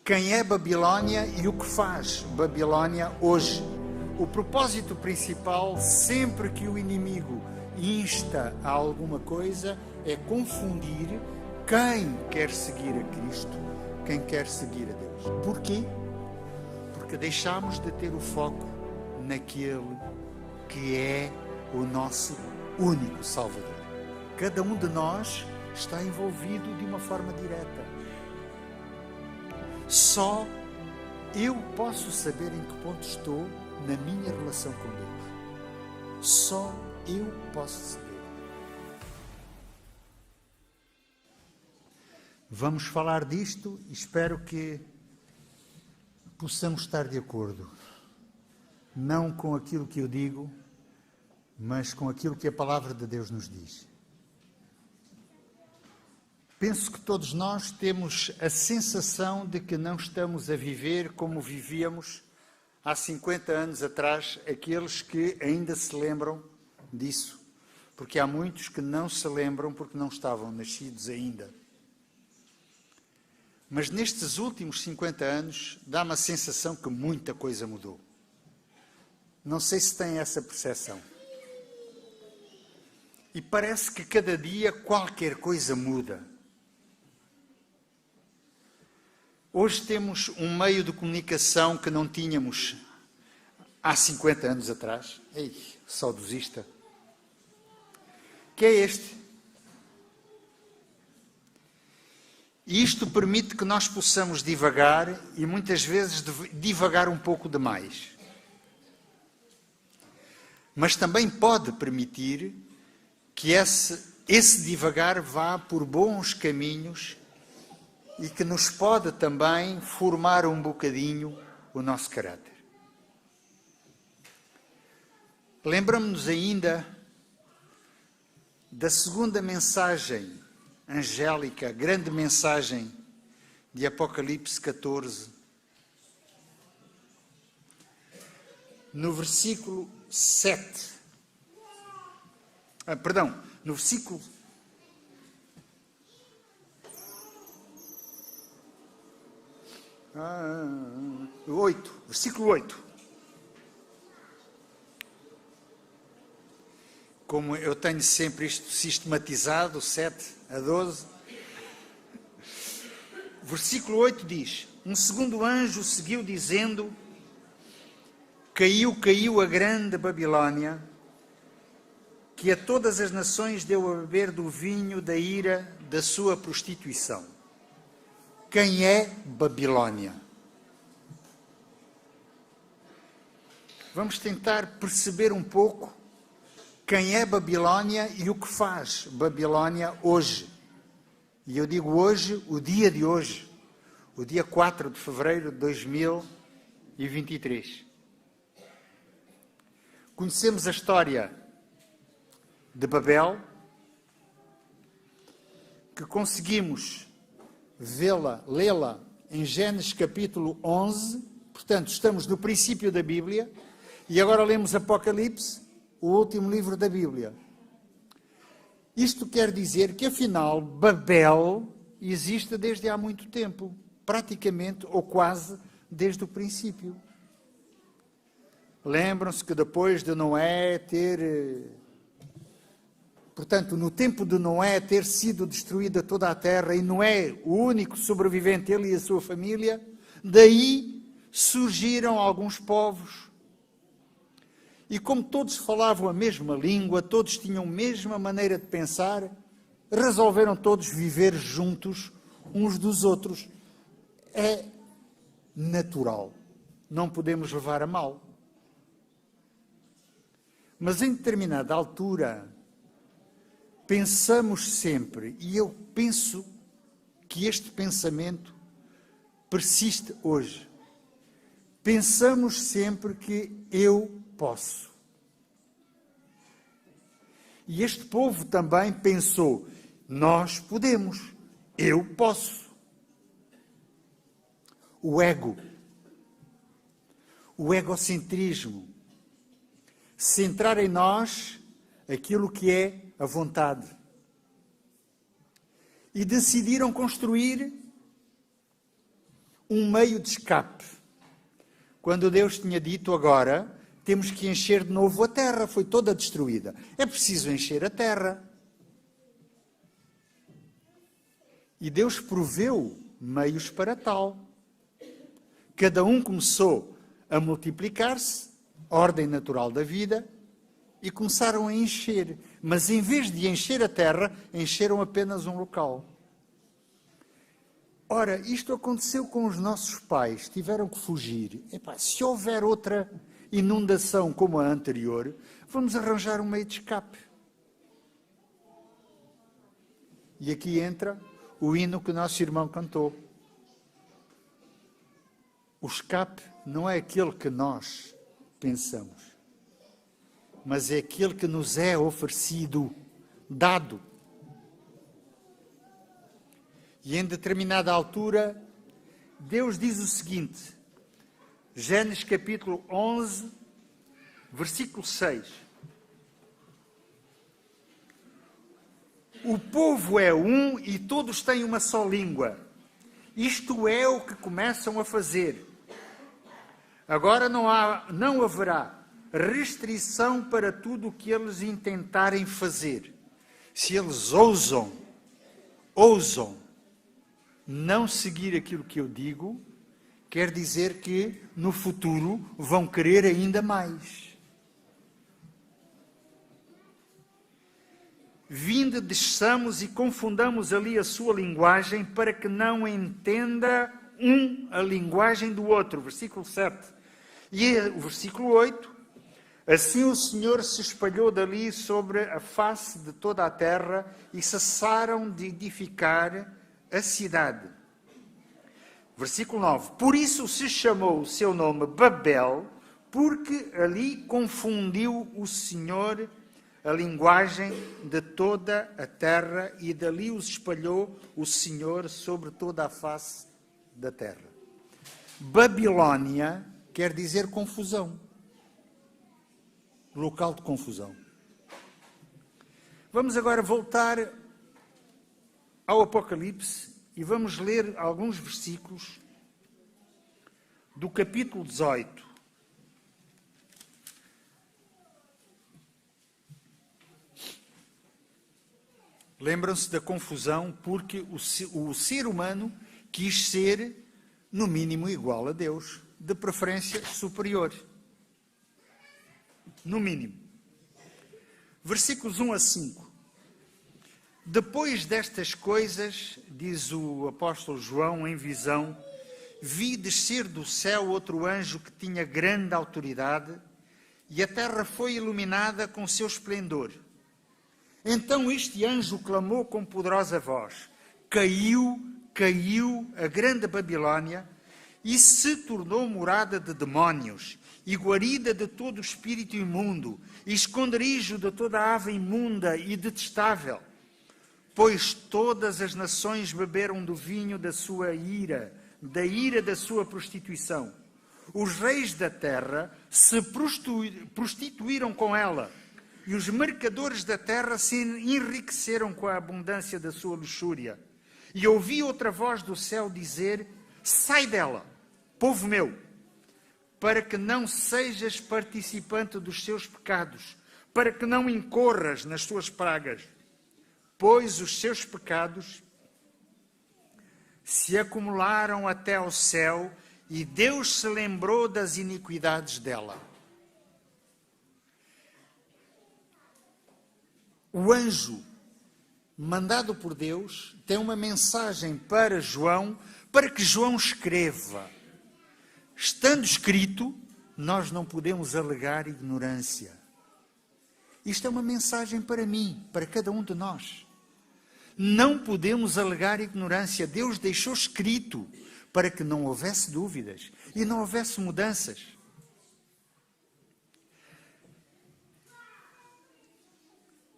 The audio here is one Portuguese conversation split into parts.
quem é Babilônia e o que faz Babilônia hoje. O propósito principal, sempre que o inimigo insta a alguma coisa, é confundir quem quer seguir a Cristo, quem quer seguir a Deus. Porquê? Porque deixamos de ter o foco naquele que é o nosso único Salvador. Cada um de nós está envolvido de uma forma direta. Só eu posso saber em que ponto estou na minha relação com Deus. Só eu posso saber. Vamos falar disto e espero que possamos estar de acordo. Não com aquilo que eu digo, mas com aquilo que a palavra de Deus nos diz. Penso que todos nós temos a sensação de que não estamos a viver como vivíamos há 50 anos atrás, aqueles que ainda se lembram disso. Porque há muitos que não se lembram porque não estavam nascidos ainda. Mas nestes últimos 50 anos dá-me a sensação que muita coisa mudou. Não sei se têm essa percepção. E parece que cada dia qualquer coisa muda. Hoje temos um meio de comunicação que não tínhamos há 50 anos atrás. Ei, saudosista. Que é este. E isto permite que nós possamos divagar e muitas vezes divagar um pouco demais. Mas também pode permitir que esse divagar vá por bons caminhos e que nos pode também formar um bocadinho o nosso caráter. Lembramos-nos ainda da segunda mensagem angélica, grande mensagem de Apocalipse 14. No versículo 7. No versículo 8, versículo 8. Como eu tenho sempre isto sistematizado, 7 a 12. Versículo 8 diz: um segundo anjo seguiu dizendo: caiu a grande Babilônia, que a todas as nações deu a beber do vinho da ira da sua prostituição. Quem é Babilônia? Vamos tentar perceber um pouco quem é Babilônia e o que faz Babilônia hoje. E eu digo hoje, o dia de hoje, o dia 4 de fevereiro de 2023. Conhecemos a história de Babel, que conseguimos lê-la em Gênesis capítulo 11, portanto estamos no princípio da Bíblia, e agora lemos Apocalipse, o último livro da Bíblia. Isto quer dizer que afinal Babel existe desde há muito tempo, praticamente ou quase desde o princípio. Lembram-se que depois de Noé portanto, no tempo de Noé ter sido destruída toda a terra e Noé, o único sobrevivente, ele e a sua família, daí surgiram alguns povos. E como todos falavam a mesma língua, todos tinham a mesma maneira de pensar, resolveram todos viver juntos uns dos outros. É natural. Não podemos levar a mal. Mas em determinada altura, pensamos sempre, e eu penso que este pensamento persiste hoje. Pensamos sempre que eu posso. E este povo também pensou, nós podemos, eu posso. O ego, o egocentrismo, centrar em nós aquilo que é a vontade. E decidiram construir um meio de escape. Quando Deus tinha dito agora, temos que encher de novo a terra, foi toda destruída. É preciso encher a terra. E Deus proveu meios para tal. Cada um começou a multiplicar-se, ordem natural da vida, e começaram a encher. Mas em vez de encher a terra, encheram apenas um local. Ora, isto aconteceu com os nossos pais, tiveram que fugir. Epá, se houver outra inundação como a anterior, vamos arranjar um meio de escape. E aqui entra o hino que o nosso irmão cantou. O escape não é aquele que nós pensamos, mas é aquele que nos é oferecido, dado. E em determinada altura, Deus diz o seguinte, Gênesis capítulo 11, versículo 6. O povo é um e todos têm uma só língua. Isto é o que começam a fazer. Agora não haverá restrição para tudo o que eles intentarem fazer. Se eles ousam não seguir aquilo que eu digo, quer dizer que no futuro vão querer ainda mais. Vinde, desçamos e confundamos ali a sua linguagem para que não entenda a linguagem do outro. Versículo 7. E o versículo 8. Assim o Senhor se espalhou dali sobre a face de toda a terra e cessaram de edificar a cidade. Versículo 9. Por isso se chamou o seu nome Babel, porque ali confundiu o Senhor a linguagem de toda a terra e dali os espalhou o Senhor sobre toda a face da terra. Babilônia quer dizer confusão. Local de confusão. Vamos agora voltar ao Apocalipse e vamos ler alguns versículos do capítulo 18. Lembram-se da confusão porque o ser humano quis ser, no mínimo, igual a Deus, de preferência superior. No mínimo. Versículos 1 a 5. Depois destas coisas, diz o apóstolo João em visão, vi descer do céu outro anjo que tinha grande autoridade e a terra foi iluminada com seu esplendor. Então este anjo clamou com poderosa voz, caiu a grande Babilônia e se tornou morada de demónios e guarida de todo o espírito imundo e esconderijo de toda a ave imunda e detestável. Pois todas as nações beberam do vinho da sua ira, da ira da sua prostituição. Os reis da terra se prostituíram com ela, e os mercadores da terra se enriqueceram com a abundância da sua luxúria. E ouvi outra voz do céu dizer, sai dela, povo meu, para que não sejas participante dos seus pecados, para que não incorras nas suas pragas. Pois os seus pecados se acumularam até ao céu e Deus se lembrou das iniquidades dela. O anjo, mandado por Deus, tem uma mensagem para João, para que João escreva. Estando escrito, nós não podemos alegar ignorância. Isto é uma mensagem para mim, para cada um de nós. Não podemos alegar ignorância. Deus deixou escrito para que não houvesse dúvidas e não houvesse mudanças.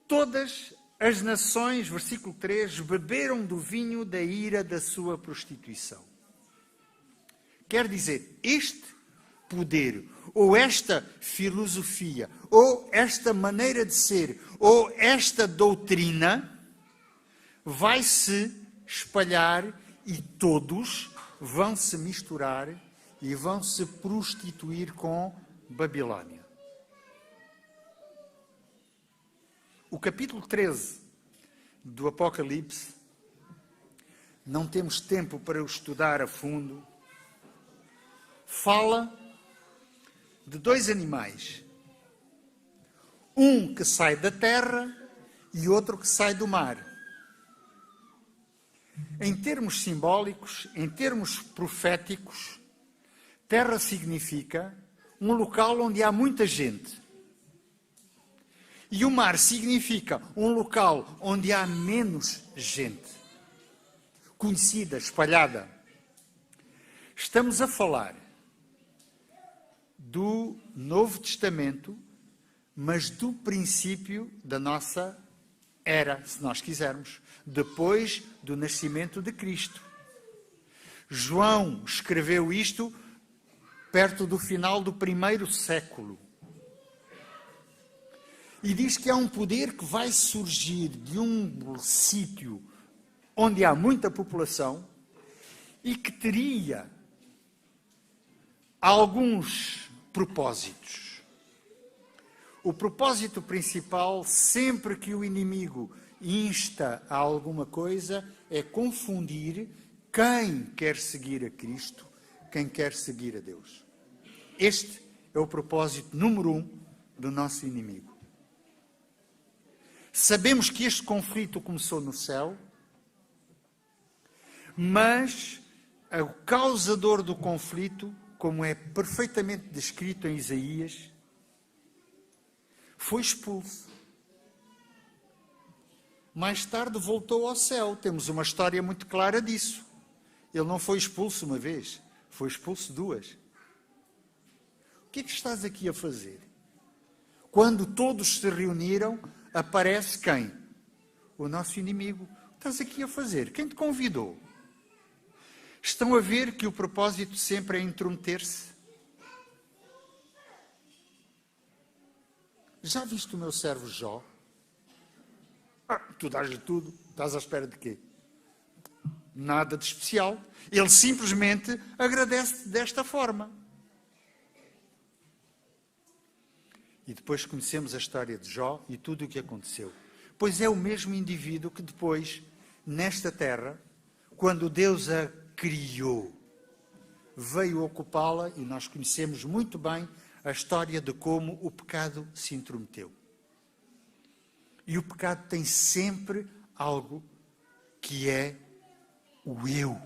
Todas as nações, versículo 3, beberam do vinho da ira da sua prostituição. Quer dizer, este poder, ou esta filosofia, ou esta maneira de ser, ou esta doutrina, vai se espalhar e todos vão se misturar e vão se prostituir com Babilónia. O capítulo 13 do Apocalipse, não temos tempo para o estudar a fundo, fala de dois animais. Um que sai da terra e outro que sai do mar. Em termos simbólicos, em termos proféticos, terra significa um local onde há muita gente. E o mar significa um local onde há menos gente, conhecida, espalhada. Estamos a falar do Novo Testamento, mas do princípio da nossa era, se nós quisermos, depois do nascimento de Cristo. João escreveu isto perto do final do 1º século. E diz que há um poder que vai surgir de um sítio onde há muita população e que teria alguns propósitos. O propósito principal, sempre que o inimigo insta a alguma coisa, é confundir quem quer seguir a Cristo, quem quer seguir a Deus. Este é o propósito número 1 do nosso inimigo. Sabemos que este conflito começou no céu, mas o causador do conflito, como é perfeitamente descrito em Isaías, foi expulso. Mais tarde voltou ao céu. Temos uma história muito clara disso. Ele não foi expulso uma vez, foi expulso 2. O que é que estás aqui a fazer? Quando todos se reuniram, aparece quem? O nosso inimigo. O que estás aqui a fazer? Quem te convidou? Estão a ver que o propósito sempre é intrometer-se? Já viste o meu servo Jó? Tu dás-lhe tudo, estás à espera de quê? Nada de especial. Ele simplesmente agradece desta forma. E depois conhecemos a história de Jó e tudo o que aconteceu. Pois é o mesmo indivíduo que depois, nesta terra, quando Deus a criou, veio ocupá-la, e nós conhecemos muito bem a história de como o pecado se intrometeu. E o pecado tem sempre algo que é o eu.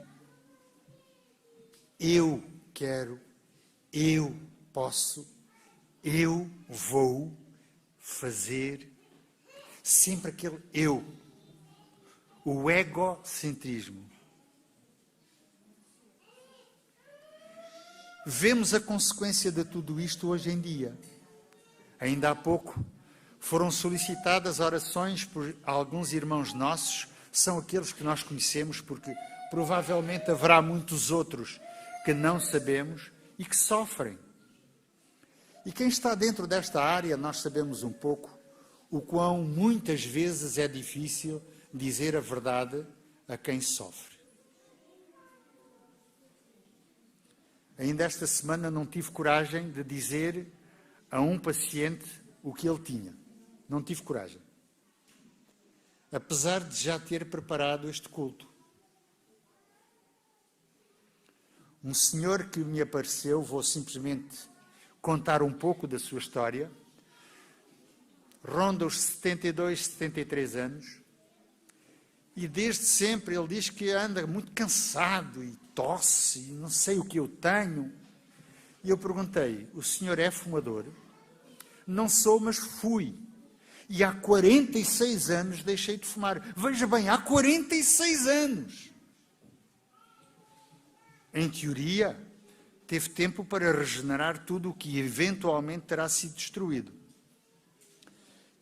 Eu quero, eu posso, eu vou fazer. Sempre aquele eu. O egocentrismo. Vemos a consequência de tudo isto hoje em dia. Ainda há pouco foram solicitadas orações por alguns irmãos nossos, são aqueles que nós conhecemos, porque provavelmente haverá muitos outros que não sabemos e que sofrem. E quem está dentro desta área, nós sabemos um pouco o quão muitas vezes é difícil dizer a verdade a quem sofre. Ainda esta semana não tive coragem de dizer a um paciente o que ele tinha. Não tive coragem. Apesar de já ter preparado este culto. Um senhor que me apareceu, vou simplesmente contar um pouco da sua história, ronda os 72, 73 anos, e desde sempre ele diz que anda muito cansado e tosse, e não sei o que eu tenho. E eu perguntei, o senhor é fumador? Não sou, mas fui. E há 46 anos deixei de fumar. Veja bem, há 46 anos. Em teoria, teve tempo para regenerar tudo o que eventualmente terá sido destruído.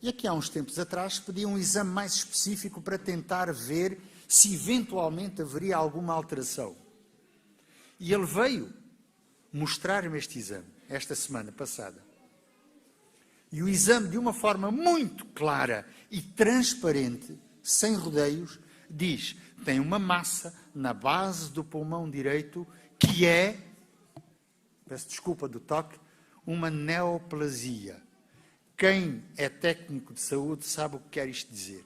E aqui há uns tempos atrás pedi um exame mais específico para tentar ver se eventualmente haveria alguma alteração. E ele veio mostrar-me este exame, esta semana passada. E o exame, de uma forma muito clara e transparente, sem rodeios, diz, tem uma massa na base do pulmão direito que é, peço desculpa do toque, uma neoplasia. Quem é técnico de saúde sabe o que quer isto dizer.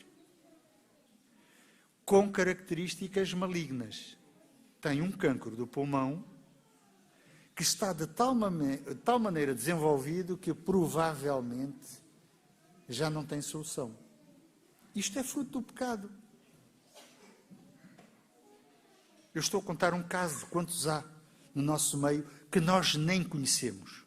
Com características malignas. Tem um cancro do pulmão que está de tal maneira desenvolvido que provavelmente já não tem solução. Isto é fruto do pecado. Eu estou a contar um caso, quantos há no nosso meio, que nós nem conhecemos.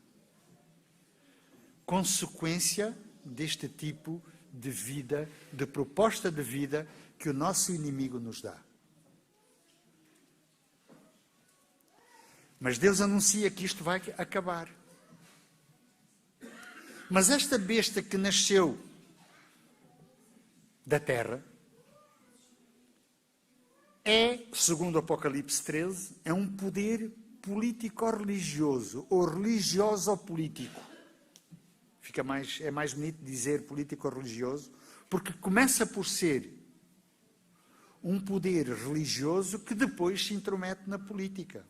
Consequência deste tipo de vida, de proposta de vida que o nosso inimigo nos dá. Mas Deus anuncia que isto vai acabar. Mas esta besta que nasceu da terra é, segundo Apocalipse 13, é um poder político-religioso, ou religioso-político. É mais bonito dizer político-religioso, porque começa por ser um poder religioso que depois se intromete na política.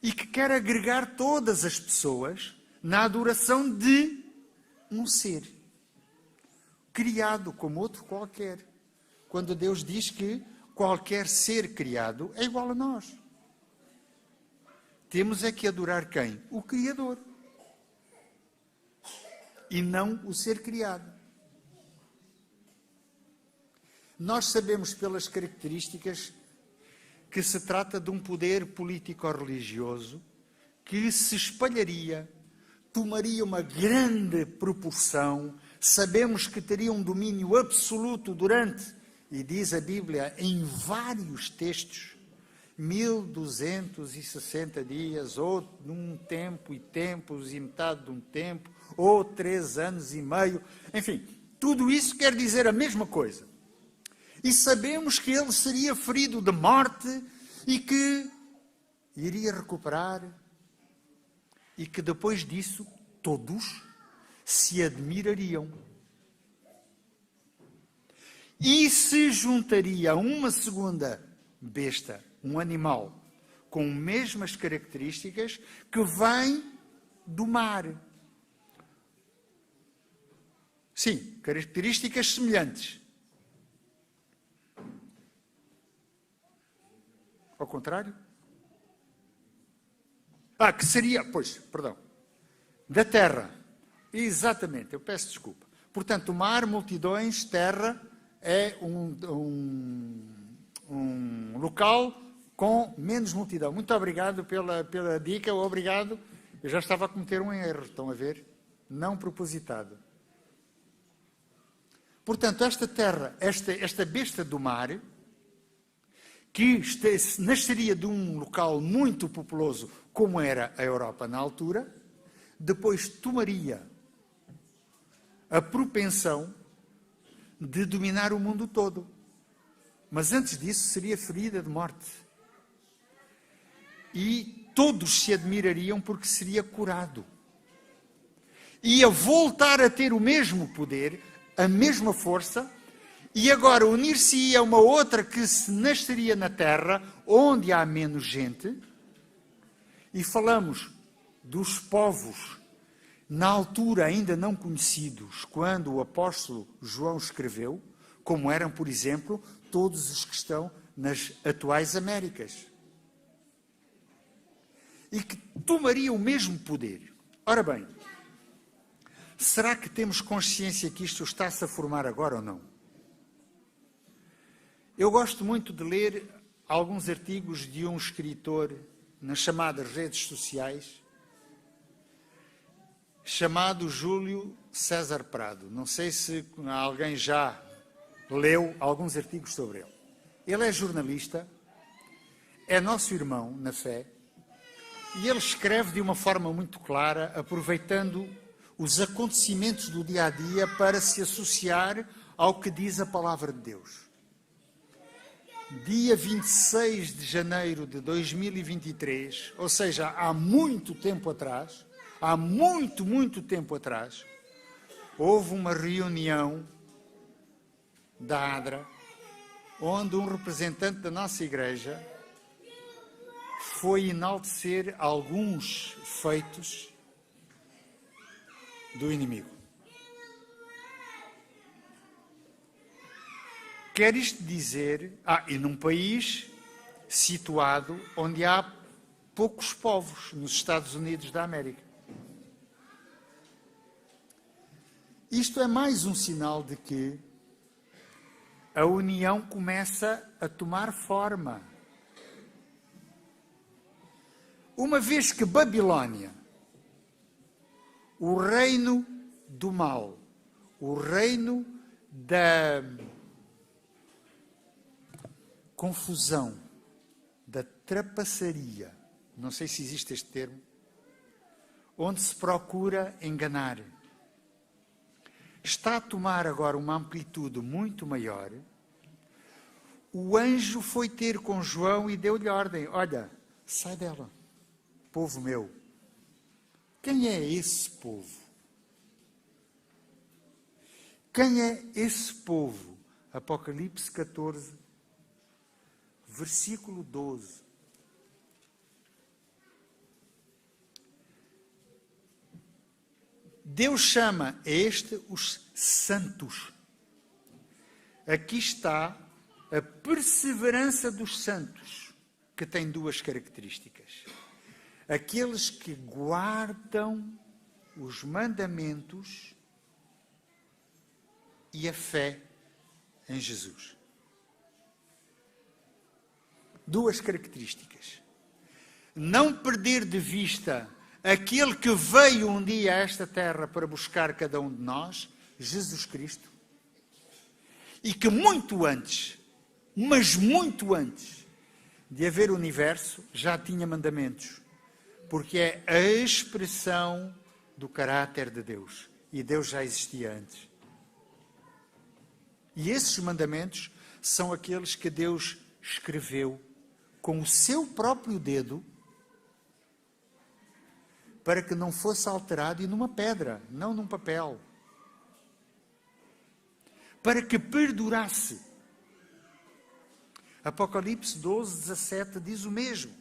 E que quer agregar todas as pessoas na adoração de um ser criado como outro qualquer. Quando Deus diz que qualquer ser criado é igual a nós. Temos é que adorar quem? O Criador. E não o ser criado. Nós sabemos pelas características que se trata de um poder político-religioso que se espalharia, tomaria uma grande proporção, sabemos que teria um domínio absoluto durante, e diz a Bíblia em vários textos, 1260 dias, ou num tempo e tempos e metade de um tempo, ou 3 anos e meio, enfim, tudo isso quer dizer a mesma coisa. E sabemos que ele seria ferido de morte e que iria recuperar e que depois disso todos se admirariam. E se juntaria a uma segunda besta, um animal, com as mesmas características que vem do mar. Sim, características semelhantes. Ao contrário? Que seria, da terra. Exatamente, eu peço desculpa. Portanto, mar, multidões, terra é um local com menos multidão. Muito obrigado pela dica, obrigado. Eu já estava a cometer um erro, estão a ver? Não propositado. Portanto, esta terra, esta besta do mar, que nasceria de um local muito populoso, como era a Europa na altura, depois tomaria a propensão de dominar o mundo todo. Mas antes disso seria ferida de morte. E todos se admirariam porque seria curado. Ia voltar a ter o mesmo poder, a mesma força, e agora unir-se-ia a uma outra que se nasceria na terra, onde há menos gente, e falamos dos povos, na altura ainda não conhecidos, quando o apóstolo João escreveu, como eram, por exemplo, todos os que estão nas atuais Américas. E que tomariam o mesmo poder. Ora bem, será que temos consciência que isto está-se a formar agora ou não? Eu gosto muito de ler alguns artigos de um escritor nas chamadas redes sociais, chamado Júlio César Prado. Não sei se alguém já leu alguns artigos sobre ele. Ele é jornalista, é nosso irmão na fé, e ele escreve de uma forma muito clara, aproveitando os acontecimentos do dia a dia para se associar ao que diz a palavra de Deus. Dia 26 de janeiro de 2023, ou seja, há muito tempo atrás, muito tempo atrás, houve uma reunião da ADRA, onde um representante da nossa igreja foi enaltecer alguns feitos do inimigo. Quer isto dizer, e num país situado onde há poucos povos, nos Estados Unidos da América. Isto é mais um sinal de que a união começa a tomar forma. Uma vez que Babilônia, o reino do mal, o reino da confusão, da trapaçaria, não sei se existe este termo, onde se procura enganar, está a tomar agora uma amplitude muito maior. O anjo foi ter com João e deu-lhe ordem: olha, sai dela, povo meu. Quem é esse povo? Quem é esse povo? Apocalipse 14, versículo 12. Deus chama a este os santos. Aqui está a perseverança dos santos, que tem duas características. Aqueles que guardam os mandamentos e a fé em Jesus. Duas características. Não perder de vista aquele que veio um dia a esta terra para buscar cada um de nós, Jesus Cristo, e que muito antes, mas muito antes de haver universo, já tinha mandamentos, porque é a expressão do caráter de Deus, e Deus já existia antes. E esses mandamentos são aqueles que Deus escreveu com o seu próprio dedo, para que não fosse alterado, e numa pedra, não num papel. Para que perdurasse. Apocalipse 12, 17 diz o mesmo.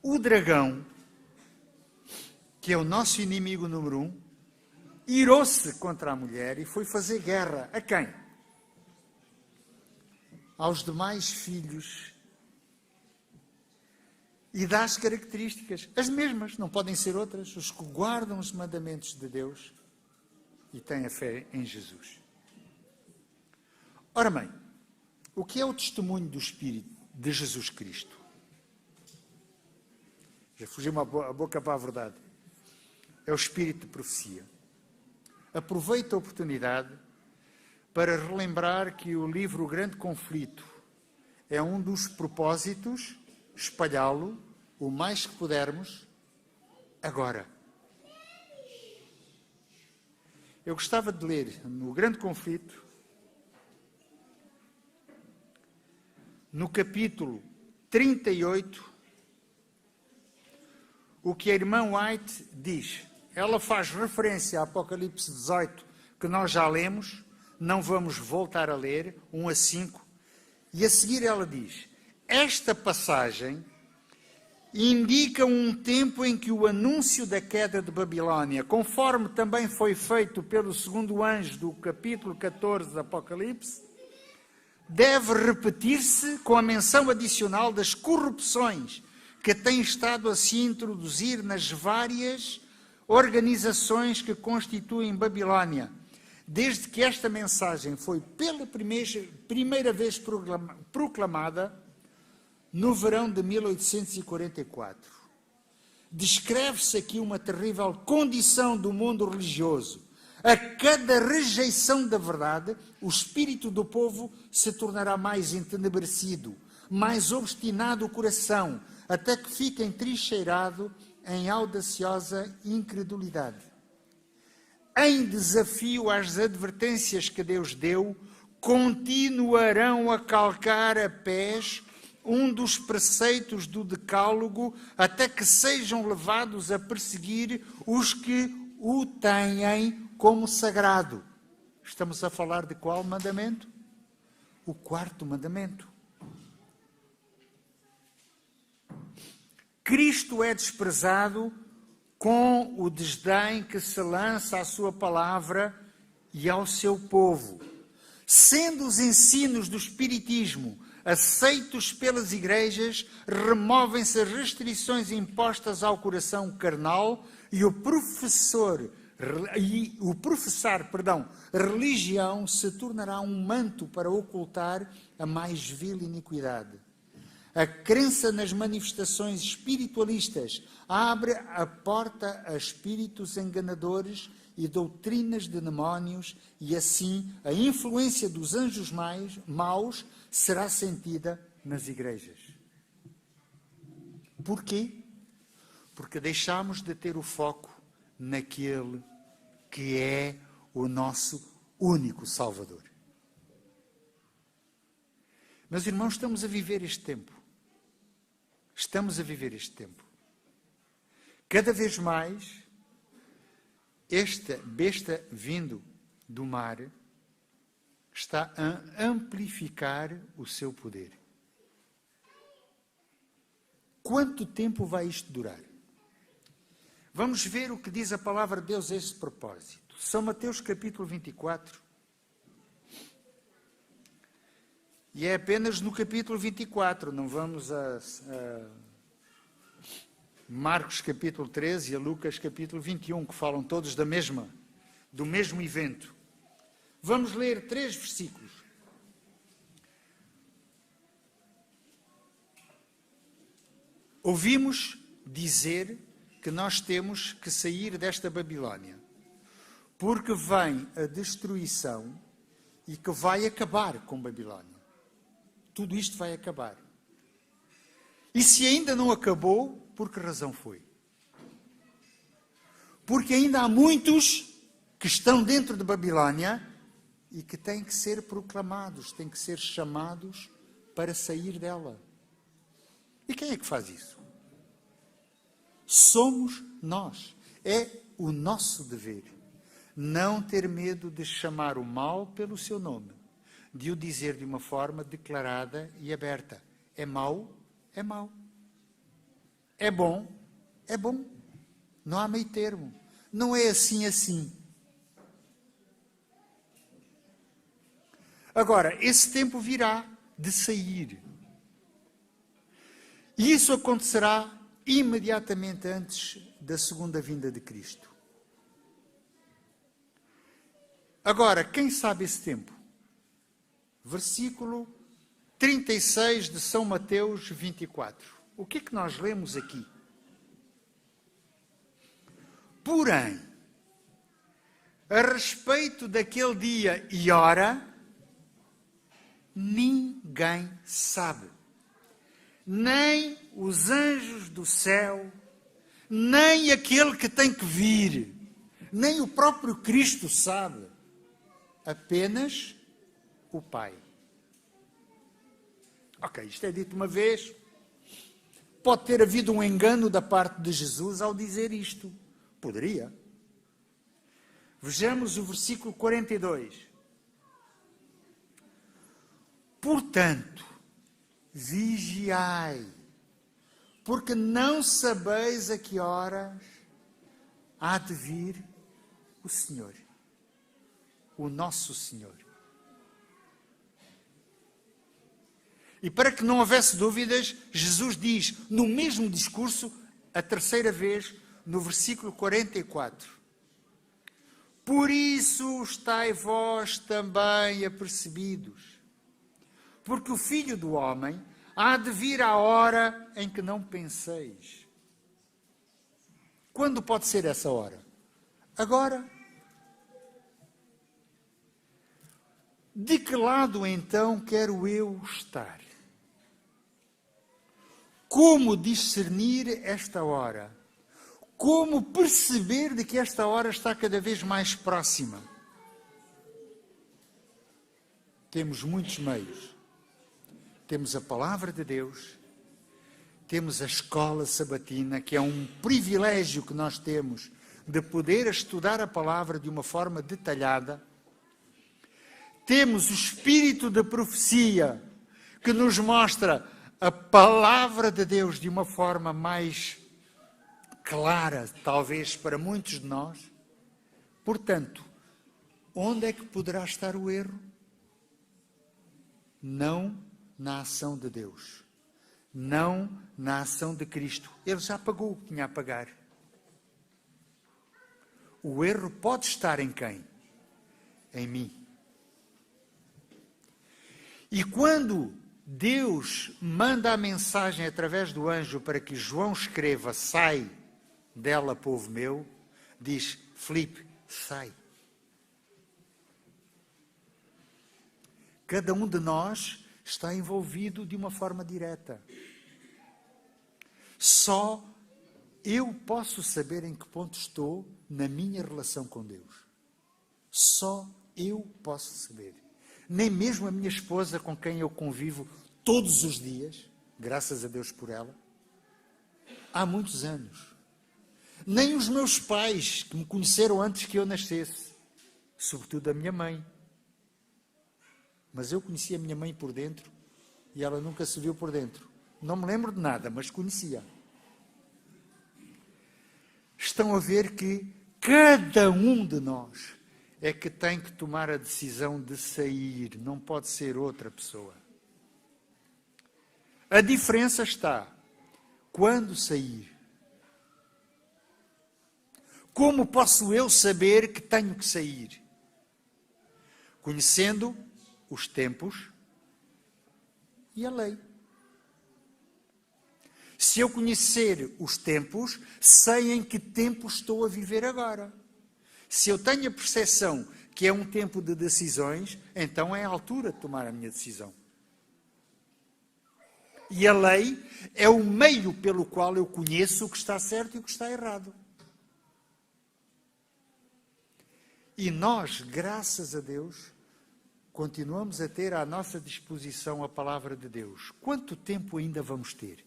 O dragão, que é o nosso inimigo número 1, irou-se contra a mulher e foi fazer guerra. A quem? Aos demais filhos. E dá as características, as mesmas, não podem ser outras, os que guardam os mandamentos de Deus e têm a fé em Jesus. Ora bem, o que é o testemunho do Espírito de Jesus Cristo? Já fugiu a boca para a verdade. É o Espírito de profecia. Aproveito a oportunidade para relembrar que o livro O Grande Conflito é um dos propósitos, espalhá-lo o mais que pudermos agora. Eu gostava de ler no Grande Conflito, no capítulo 38, o que a irmã White diz. Ela faz referência a Apocalipse 18, que nós já lemos, não vamos voltar a ler, 1 a 5, e a seguir ela diz: esta passagem indica um tempo em que o anúncio da queda de Babilônia, conforme também foi feito pelo segundo anjo do capítulo 14 do Apocalipse, deve repetir-se com a menção adicional das corrupções que tem estado a se introduzir nas várias organizações que constituem Babilônia, desde que esta mensagem foi pela primeira vez proclamada no verão de 1844. Descreve-se aqui uma terrível condição do mundo religioso. A cada rejeição da verdade, o espírito do povo se tornará mais entenebrecido, mais obstinado o coração, até que fique entrincheirado em audaciosa incredulidade. Em desafio às advertências que Deus deu, continuarão a calcar a pés um dos preceitos do Decálogo, até que sejam levados a perseguir os que o têm como sagrado. Estamos a falar de qual mandamento? O quarto mandamento. Cristo é desprezado com o desdém que se lança à sua palavra e ao seu povo. Sendo os ensinos do Espiritismo aceitos pelas igrejas, removem-se as restrições impostas ao coração carnal e o professar religião se tornará um manto para ocultar a mais vil iniquidade. A crença nas manifestações espiritualistas abre a porta a espíritos enganadores e doutrinas de demónios, e assim a influência dos anjos maus será sentida nas igrejas. Porquê? Porque deixamos de ter o foco naquele que é o nosso único Salvador. Meus irmãos, estamos a viver este tempo. Estamos a viver este tempo. Cada vez mais, esta besta vindo do mar está a amplificar o seu poder. Quanto tempo vai isto durar? Vamos ver o que diz a palavra de Deus a esse propósito. São Mateus capítulo 24. E é apenas no capítulo 24, não vamos a Marcos capítulo 13 e a Lucas capítulo 21, que falam todos do mesmo evento. Vamos ler 3 versículos. Ouvimos dizer que nós temos que sair desta Babilónia, porque vem a destruição e que vai acabar com Babilónia. Tudo isto vai acabar. E se ainda não acabou, por que razão foi? Porque ainda há muitos que estão dentro de Babilónia e que têm que ser proclamados, têm que ser chamados para sair dela. E quem é que faz isso? Somos nós. É o nosso dever. Não ter medo de chamar o mal pelo seu nome, de o dizer de uma forma declarada e aberta. É mau? É mau. É bom? É bom. Não há meio termo. Não é assim, assim. Agora, esse tempo virá de sair. E isso acontecerá imediatamente antes da segunda vinda de Cristo. Agora, quem sabe esse tempo? Versículo 36 de São Mateus 24. O que é que nós lemos aqui? Porém, a respeito daquele dia e hora, ninguém sabe. Nem os anjos do céu, nem aquele que tem que vir, nem o próprio Cristo sabe. Apenas o Pai. Ok, isto é dito uma vez. Pode ter havido um engano da parte de Jesus ao dizer isto. Poderia. Vejamos o versículo 42. Portanto, vigiai, porque não sabeis a que horas há de vir o Senhor, o nosso Senhor. E para que não houvesse dúvidas, Jesus diz, no mesmo discurso, a terceira vez, no versículo 44. Por isso estai vós também apercebidos, porque o Filho do Homem há de vir à hora em que não penseis. Quando pode ser essa hora? Agora. De que lado então quero eu estar? Como discernir esta hora? Como perceber de que esta hora está cada vez mais próxima? Temos muitos meios. Temos a Palavra de Deus, temos a escola sabatina, que é um privilégio que nós temos de poder estudar a Palavra de uma forma detalhada. temos o espírito da profecia, que nos mostra a palavra de Deus de uma forma mais clara, talvez para muitos de nós. Portanto, onde é que poderá estar o erro? Não na ação de Deus. Não na ação de Cristo. Ele já pagou o que tinha a pagar. O erro pode estar em quem? Em mim. E quando Deus manda a mensagem através do anjo para que João escreva: sai dela, povo meu, diz: Filipe, sai. Cada um de nós está envolvido de uma forma direta. Só eu posso saber em que ponto estou na minha relação com Deus. Só eu posso saber. Nem mesmo a minha esposa, com quem eu convivo todos os dias, graças a Deus por ela, há muitos anos. Nem os meus pais, que me conheceram antes que eu nascesse, sobretudo a minha mãe. Mas eu conhecia a minha mãe por dentro e ela nunca se viu por dentro. Não me lembro de nada, mas conhecia. Estão a ver que cada um de nós é que tem que tomar a decisão de sair, não pode ser outra pessoa. A diferença está quando sair. Como posso eu saber que tenho que sair? Conhecendo os tempos e a lei. Se eu conhecer os tempos, sei em que tempo estou a viver agora. Se eu tenho a percepção que é um tempo de decisões, então é a altura de tomar a minha decisão. E a lei é o meio pelo qual eu conheço o que está certo e o que está errado. E nós, graças a Deus, continuamos a ter à nossa disposição a palavra de Deus. Quanto tempo ainda vamos ter?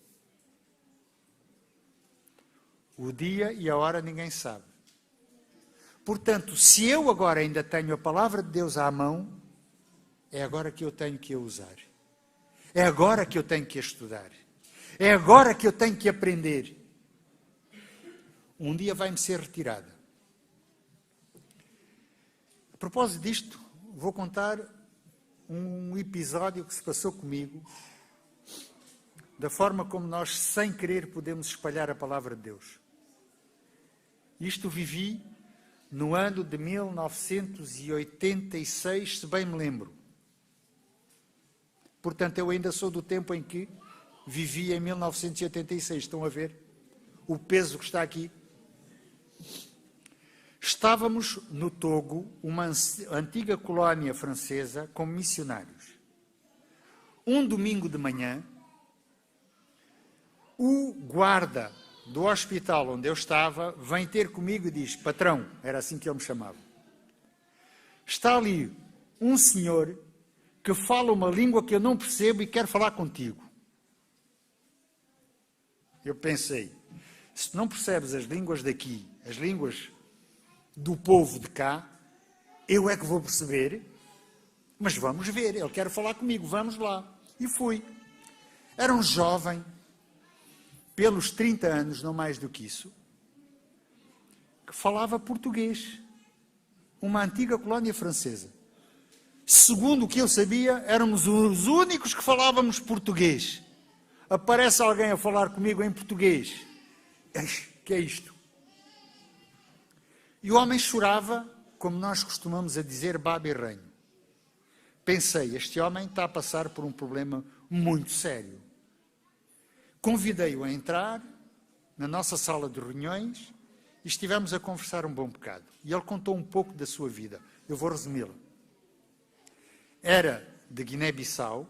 O dia e a hora ninguém sabe. Portanto, se eu agora ainda tenho a palavra de Deus à mão, é agora que eu tenho que a usar. É agora que eu tenho que a estudar. É agora que eu tenho que aprender. Um dia vai-me ser retirada. A propósito disto, vou contar um episódio que se passou comigo, da forma como nós, sem querer, podemos espalhar a palavra de Deus. Isto vivi no ano de 1986, se bem me lembro. Portanto, eu ainda sou do tempo em que vivi em 1986. Estão a ver o peso que está aqui? Estávamos no Togo, uma antiga colónia francesa, como missionários. Um domingo de manhã, o guarda do hospital onde eu estava vem ter comigo e diz: patrão, era assim que ele me chamava, está ali um senhor que fala uma língua que eu não percebo e quer falar contigo. Eu pensei, se não percebes as línguas daqui, as línguas do povo de cá, eu é que vou perceber, mas vamos ver, ele quer falar comigo, vamos lá. E fui. Era um jovem, pelos 30 anos, não mais do que isso, que falava português. Uma antiga colónia francesa. Segundo o que eu sabia, éramos os únicos que falávamos português. Aparece alguém a falar comigo em português. Que é isto? E o homem chorava, como nós costumamos a dizer, baba e ranho. Pensei, este homem está a passar por um problema muito sério. Convidei-o a entrar na nossa sala de reuniões e estivemos a conversar um bom bocado. E ele contou um pouco da sua vida. Eu vou resumi-la. Era de Guiné-Bissau,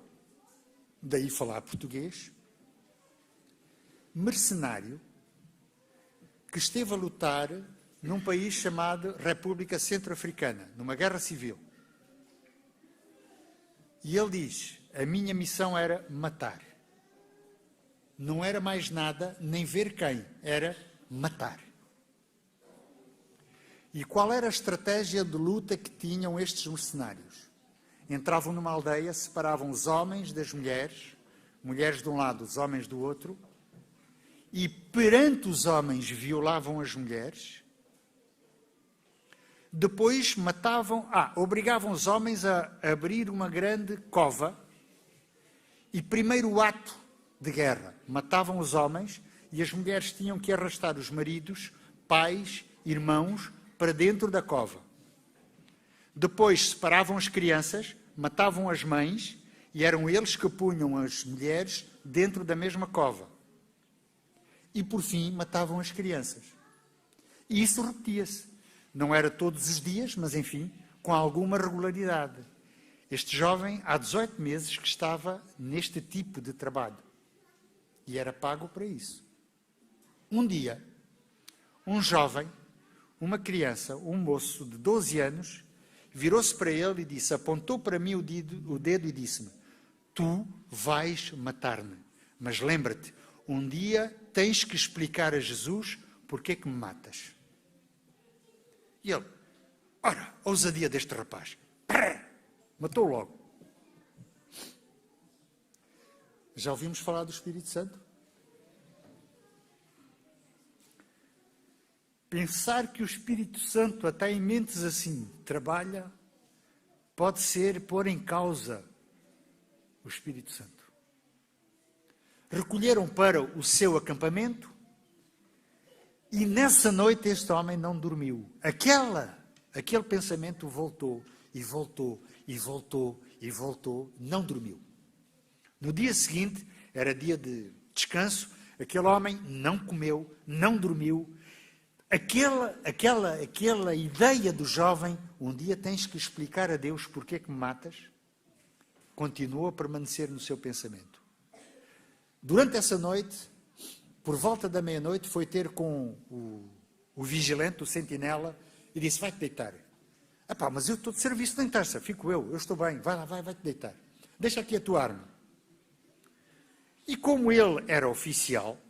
daí falar português, mercenário, que esteve a lutar num país chamado República Centro-Africana, numa guerra civil. E ele diz, a minha missão era matar. Não era mais nada, nem ver quem, era matar. E qual era a estratégia de luta que tinham estes mercenários? entravam numa aldeia, separavam os homens das mulheres, mulheres de um lado, os homens do outro, e perante os homens violavam as mulheres. Depois obrigavam os homens a abrir uma grande cova. E primeiro o ato de guerra. Matavam os homens e as mulheres tinham que arrastar os maridos, pais, irmãos, para dentro da cova. Depois separavam as crianças, matavam as mães e eram eles que punham as mulheres dentro da mesma cova. E por fim matavam as crianças. E isso repetia-se. Não era todos os dias, mas enfim, com alguma regularidade. Este jovem, há 18 meses, que estava neste tipo de trabalho. E era pago para isso. Um dia, um jovem, uma criança, um moço de 12 anos, virou-se para ele e disse, apontou para mim o dedo e disse-me, tu vais matar-me, mas lembra-te, um dia tens que explicar a Jesus porque é que me matas. E ele, ora, a ousadia deste rapaz, matou logo. Já ouvimos falar do Espírito Santo? Pensar que o Espírito Santo, até em mentes assim, trabalha, pode ser pôr em causa o Espírito Santo. Recolheram para o seu acampamento e nessa noite este homem não dormiu. Aquele pensamento voltou e voltou e voltou e voltou, não dormiu. No dia seguinte, era dia de descanso, aquele homem não comeu, não dormiu. Aquela ideia do jovem, um dia tens que explicar a Deus porque é que me matas, continuou a permanecer no seu pensamento. Durante essa noite, por volta da meia-noite, foi ter com o vigilante, o sentinela, e disse, vai-te deitar. Epá, mas eu estou de serviço, nem interessa, fico eu estou bem, vai lá, vai-te deitar. Deixa aqui a tua arma. E como ele era oficial,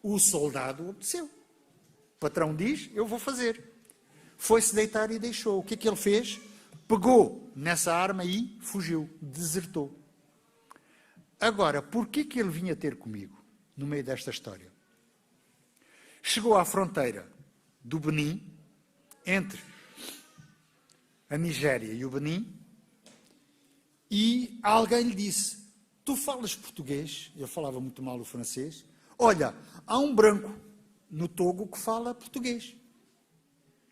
o soldado obedeceu. O patrão diz, eu vou fazer. Foi-se deitar e deixou. O que é que ele fez? Pegou nessa arma e fugiu, desertou. Agora, porquê que ele vinha ter comigo, no meio desta história? Chegou à fronteira do Benin, entre a Nigéria e o Benin, e alguém lhe disse, tu falas português? Eu falava muito mal o francês. Olha, há um branco no Togo que fala português.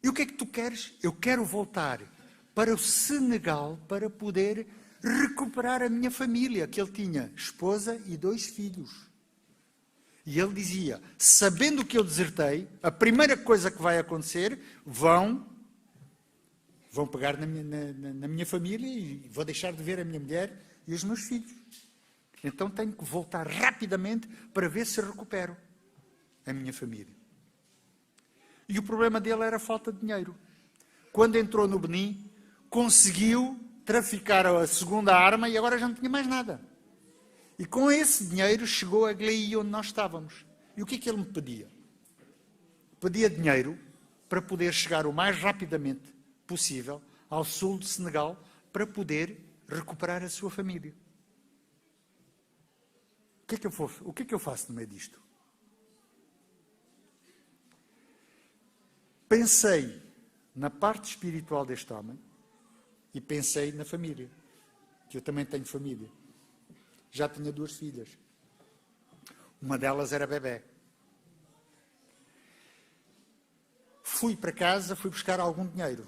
E o que é que tu queres? Eu quero voltar para o Senegal para poder recuperar a minha família, que ele tinha esposa e 2 filhos. E ele dizia, sabendo que eu desertei, a primeira coisa que vai acontecer, vão pegar na minha família e vou deixar de ver a minha mulher e os meus filhos. Então tenho que voltar rapidamente para ver se recupero a minha família. E o problema dele era a falta de dinheiro. Quando entrou no Benin, conseguiu traficar a segunda arma e agora já não tinha mais nada. E com esse dinheiro chegou a Glei, onde nós estávamos. E o que é que ele me pedia? Pedia dinheiro para poder chegar o mais rapidamente possível ao sul de Senegal para poder recuperar a sua família. O que é que eu faço no meio disto? Pensei na parte espiritual deste homem e pensei na família, que eu também tenho família. Já tinha 2 filhas. Uma delas era bebé. Fui para casa, fui buscar algum dinheiro,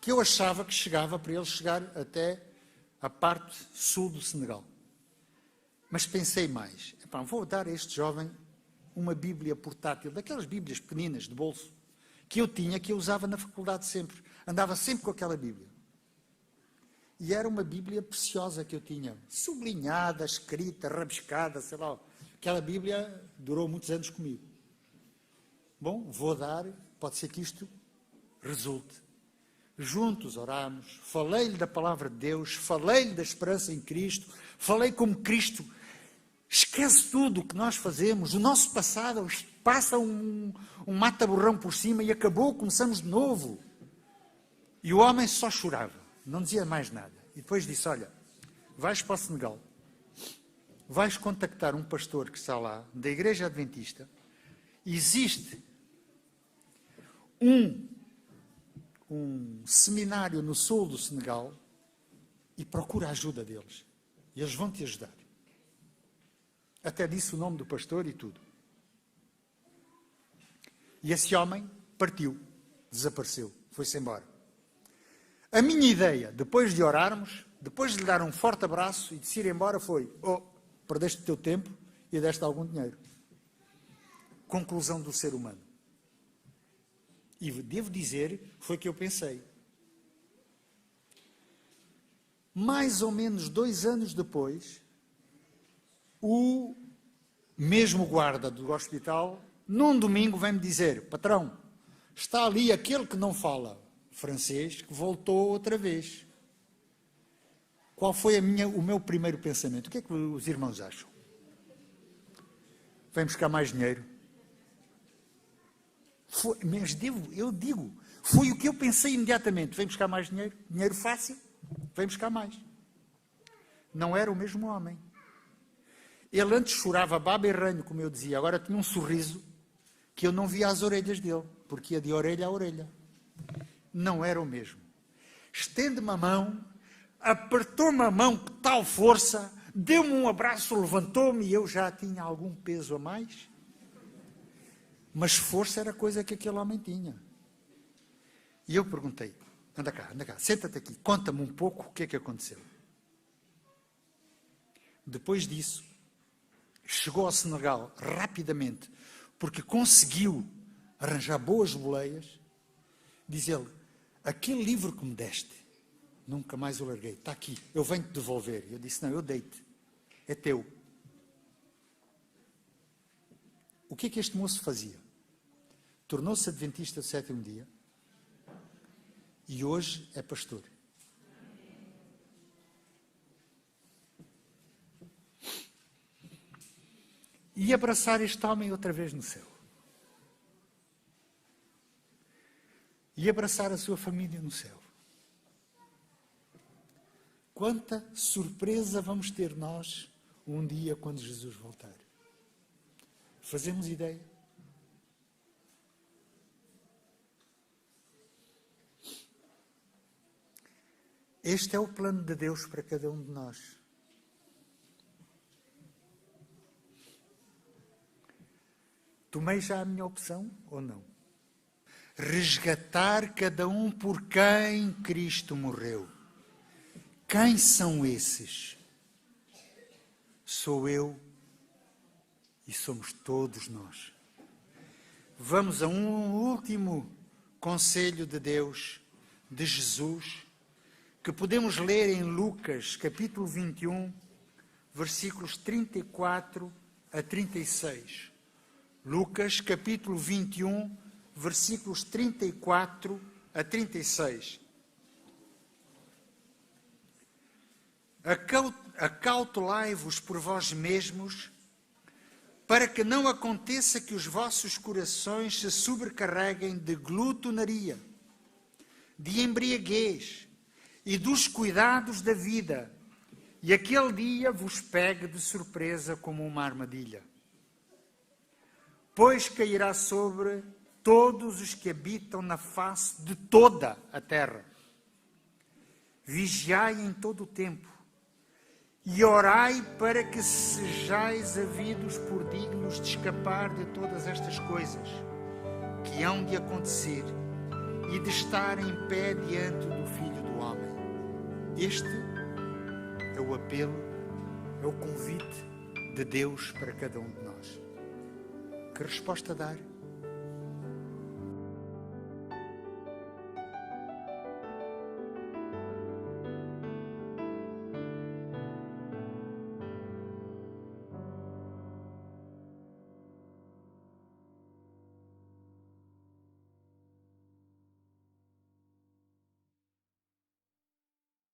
que eu achava que chegava para ele chegar até a parte sul do Senegal. Mas pensei mais, vou dar a este jovem uma Bíblia portátil, daquelas Bíblias pequeninas de bolso, que eu tinha, que eu usava na faculdade sempre. Andava sempre com aquela Bíblia. E era uma Bíblia preciosa que eu tinha, sublinhada, escrita, rabiscada, sei lá. Aquela Bíblia durou muitos anos comigo. Bom, vou dar, pode ser que isto resulte. Juntos oramos, falei-lhe da palavra de Deus, falei-lhe da esperança em Cristo, falei como Cristo esquece tudo o que nós fazemos, o nosso passado, passa um mata-borrão por cima e acabou, começamos de novo. E o homem só chorava. Não dizia mais nada. E depois disse, olha, vais para o Senegal, vais contactar um pastor que está lá, da Igreja Adventista, existe um seminário no sul do Senegal e procura a ajuda deles. E eles vão te ajudar. Até disse o nome do pastor e tudo. E esse homem partiu, desapareceu, foi-se embora. A minha ideia, depois de orarmos, depois de lhe dar um forte abraço e de se ir embora, foi: perdeste o teu tempo e deste algum dinheiro. Conclusão do ser humano. E devo dizer, foi o que eu pensei. Mais ou menos 2 anos depois, o mesmo guarda do hospital, num domingo, vem-me dizer: patrão, está ali aquele que não fala francês, que voltou outra vez. Qual foi o meu primeiro pensamento? O que é que os irmãos acham? Vem buscar mais dinheiro. Mas eu digo, foi o que eu pensei imediatamente. Vem buscar mais dinheiro. Dinheiro fácil, vem buscar mais. Não era o mesmo homem. Ele antes chorava baba e ranho, como eu dizia. Agora tinha um sorriso que eu não via as orelhas dele, porque ia de orelha a orelha. Não era o mesmo. Estende-me a mão, apertou-me a mão com tal força, deu-me um abraço, levantou-me e eu já tinha algum peso a mais. Mas força era coisa que aquele homem tinha. E eu perguntei: anda cá, senta-te aqui, conta-me um pouco o que é que aconteceu. Depois disso, chegou ao Senegal rapidamente, porque conseguiu arranjar boas boleias. Diz ele: aquele livro que me deste, nunca mais o larguei, está aqui, eu venho-te devolver. Eu disse: não, eu dei-te, é teu. O que é que este moço fazia? Tornou-se adventista do 7º dia e hoje é pastor. E abraçar este homem outra vez no céu. E abraçar a sua família no céu. Quanta surpresa vamos ter nós um dia quando Jesus voltar. Fazemos ideia? Este é o plano de Deus para cada um de nós. Tomei já a minha opção ou não? Resgatar cada um por quem Cristo morreu. Quem são esses? Sou eu e somos todos nós. Vamos a um último conselho de Deus, de Jesus, que podemos ler em Lucas, capítulo 21, versículos 34 a 36. Lucas, capítulo 21, versículos 34 a 36. Acautelai-vos por vós mesmos, para que não aconteça que os vossos corações se sobrecarreguem de glutonaria, de embriaguez e dos cuidados da vida, e aquele dia vos pegue de surpresa como uma armadilha. Pois cairá sobre todos os que habitam na face de toda a terra. Vigiai em todo o tempo, e orai para que sejais havidos por dignos de escapar de todas estas coisas que hão de acontecer e de estar em pé diante do Filho do Homem. Este é o apelo, é o convite de Deus para cada um de nós. Que resposta dar?